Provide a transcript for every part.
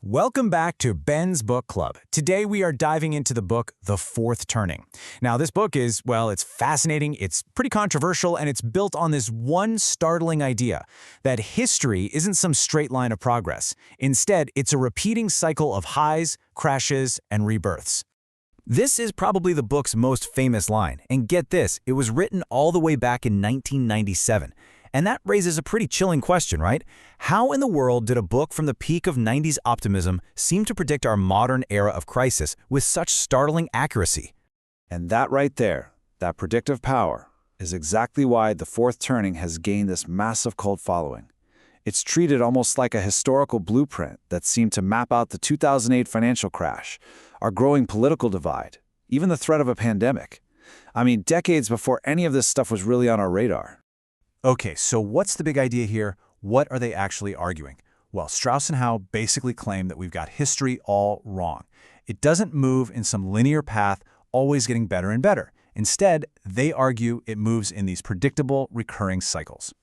Welcome back to Ben's Book Club. Today we are diving into the book, The Fourth Turning. Now this book is, well, it's fascinating, it's pretty controversial, and it's built on this one startling idea, that history isn't some straight line of progress. Instead, it's a repeating cycle of highs, crashes, and rebirths. This is probably the book's most famous line, and get this, it was written all the way back in 1997. And that raises a pretty chilling question, right? How in the world did a book from the peak of 90s optimism seem to predict our modern era of crisis with such startling accuracy? And that right there, that predictive power, is exactly why The Fourth Turning has gained this massive cult following. It's treated almost like a historical blueprint that seemed to map out the 2008 financial crash, our growing political divide, even the threat of a pandemic. I mean, decades before any of this stuff was really on our radar. Okay, so what's the big idea here? What are they actually arguing? Well, Strauss and Howe basically claim that we've got history all wrong. It doesn't move in some linear path, always getting better and better. Instead, they argue it moves in these predictable, recurring cycles.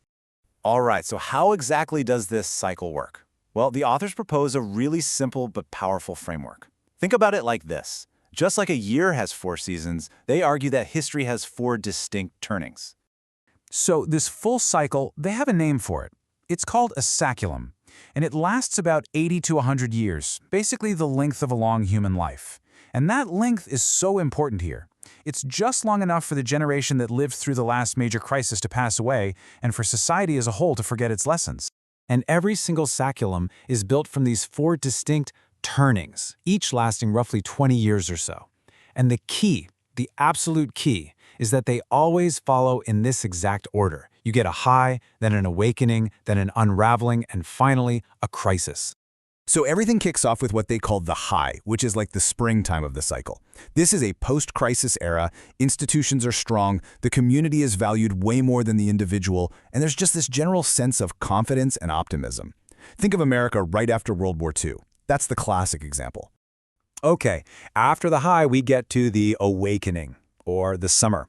All right, so how exactly does this cycle work? Well, the authors propose a really simple but powerful framework. Think about it like this. Just like a year has 4 seasons, they argue that history has 4 distinct turnings. So this full cycle, they have a name for it. It's called a saeculum, and it lasts about 80 to 100 years, basically the length of a long human life. And that length is so important here. It's just long enough for the generation that lived through the last major crisis to pass away and for society as a whole to forget its lessons. And every single saeculum is built from these 4 distinct turnings, each lasting roughly 20 years or so. And the key, the absolute key, is that they always follow in this exact order. You get a high, then an awakening, then an unraveling, and finally, a crisis. So everything kicks off with what they call the high, which is like the springtime of the cycle. This is a post-crisis era, institutions are strong, the community is valued way more than the individual, and there's just this general sense of confidence and optimism. Think of America right after World War II. That's the classic example. Okay, after the high, we get to the awakening, or the summer.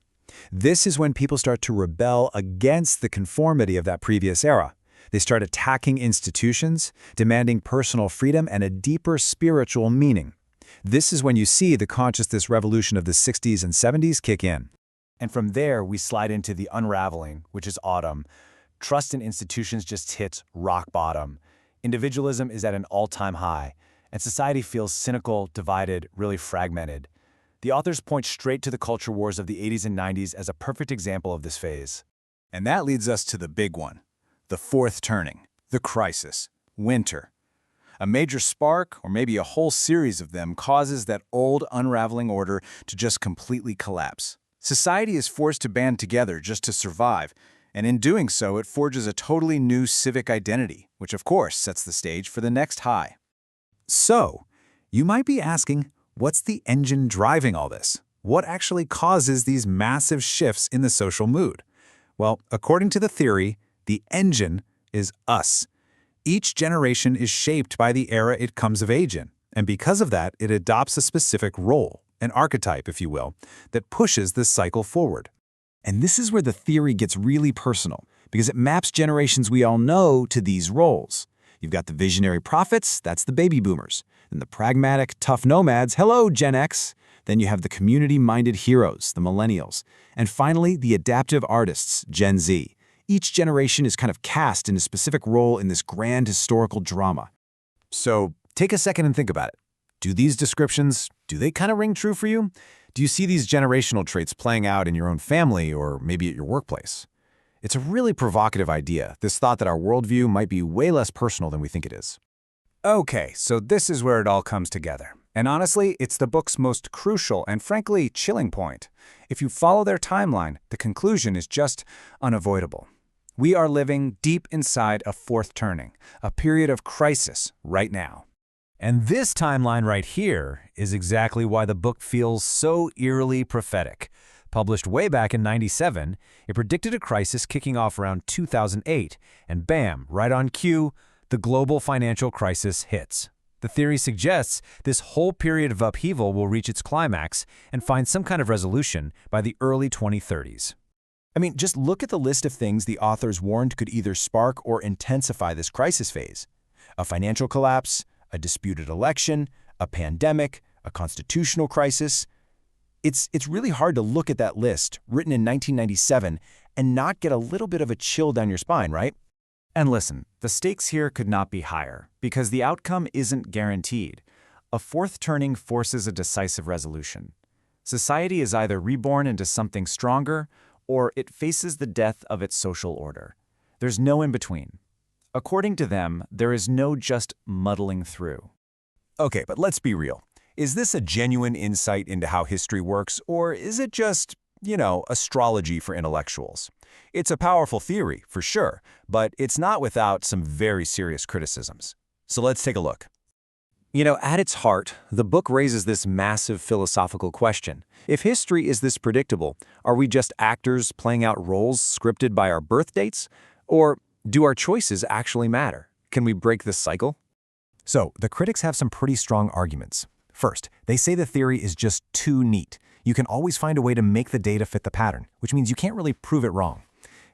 This is when people start to rebel against the conformity of that previous era. They start attacking institutions, demanding personal freedom and a deeper spiritual meaning. This is when you see the consciousness revolution of the 60s and 70s kick in. And from there, we slide into the unraveling, which is autumn. Trust in institutions just hits rock bottom. Individualism is at an all-time high, and society feels cynical, divided, really fragmented. The authors point straight to the culture wars of the 80s and 90s as a perfect example of this phase. And that leads us to the big one, the fourth turning, the crisis, winter. A major spark, or maybe a whole series of them, causes that old unraveling order to just completely collapse. Society is forced to band together just to survive, and in doing so, it forges a totally new civic identity, which of course sets the stage for the next high. So, you might be asking, what's the engine driving all this? What actually causes these massive shifts in the social mood? Well, according to the theory, the engine is us. Each generation is shaped by the era it comes of age in, and because of that, it adopts a specific role, an archetype, if you will, that pushes this cycle forward. And this is where the theory gets really personal, because it maps generations we all know to these roles. You've got the visionary prophets, that's the baby boomers. Then the pragmatic, tough nomads, hello, Gen X. Then you have the community-minded heroes, the millennials. And finally, the adaptive artists, Gen Z. Each generation is kind of cast in a specific role in this grand historical drama. So take a second and think about it. Do these descriptions, do they kind of ring true for you? Do you see these generational traits playing out in your own family or maybe at your workplace? It's a really provocative idea, this thought that our worldview might be way less personal than we think it is. Okay, so this is where it all comes together. And honestly, it's the book's most crucial and frankly chilling point. If you follow their timeline, the conclusion is just unavoidable. We are living deep inside a fourth turning, a period of crisis right now. And this timeline right here is exactly why the book feels so eerily prophetic. Published way back in '97, it predicted a crisis kicking off around 2008, and bam, right on cue, the global financial crisis hits. The theory suggests this whole period of upheaval will reach its climax and find some kind of resolution by the early 2030s. I mean, just look at the list of things the authors warned could either spark or intensify this crisis phase. A financial collapse, a disputed election, a pandemic, a constitutional crisis. It's really hard to look at that list, written in 1997, and not get a little bit of a chill down your spine, right? And listen, the stakes here could not be higher, because the outcome isn't guaranteed. A fourth turning forces a decisive resolution. Society is either reborn into something stronger, or it faces the death of its social order. There's no in between. According to them, there is no just muddling through. Okay, but let's be real. Is this a genuine insight into how history works, or is it just, astrology for intellectuals? It's a powerful theory, for sure, but it's not without some very serious criticisms. So let's take a look. At its heart, the book raises this massive philosophical question. If history is this predictable, are we just actors playing out roles scripted by our birth dates? Or do our choices actually matter? Can we break this cycle? So, the critics have some pretty strong arguments. First, they say the theory is just too neat. You can always find a way to make the data fit the pattern, which means you can't really prove it wrong.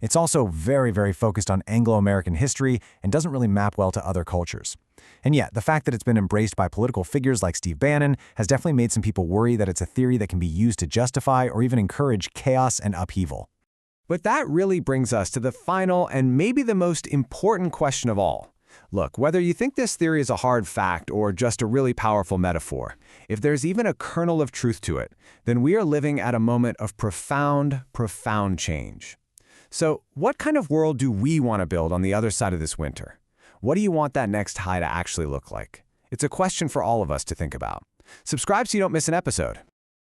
It's also very, very focused on Anglo-American history and doesn't really map well to other cultures. And yet, the fact that it's been embraced by political figures like Steve Bannon has definitely made some people worry that it's a theory that can be used to justify or even encourage chaos and upheaval. But that really brings us to the final and maybe the most important question of all. Look, whether you think this theory is a hard fact or just a really powerful metaphor, if there's even a kernel of truth to it, then we are living at a moment of profound, profound change. So, what kind of world do we want to build on the other side of this winter? What do you want that next high to actually look like? It's a question for all of us to think about. Subscribe so you don't miss an episode.